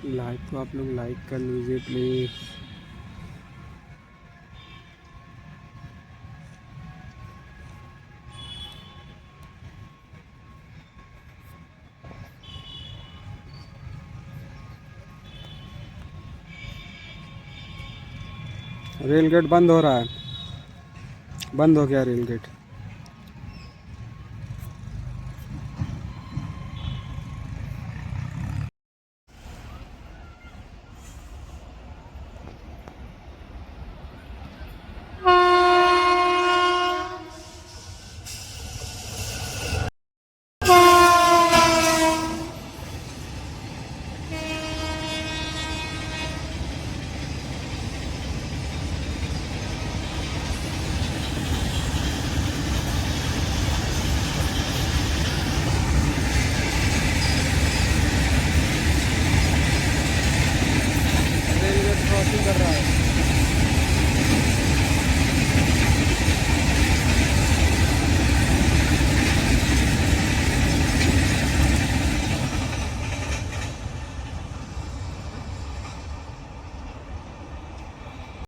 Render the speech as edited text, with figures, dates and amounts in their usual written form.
Live को आप लोग लाइक कर लीजिए प्लीज़। रेल गेट बंद हो रहा है, बंद हो गया रेल गेट।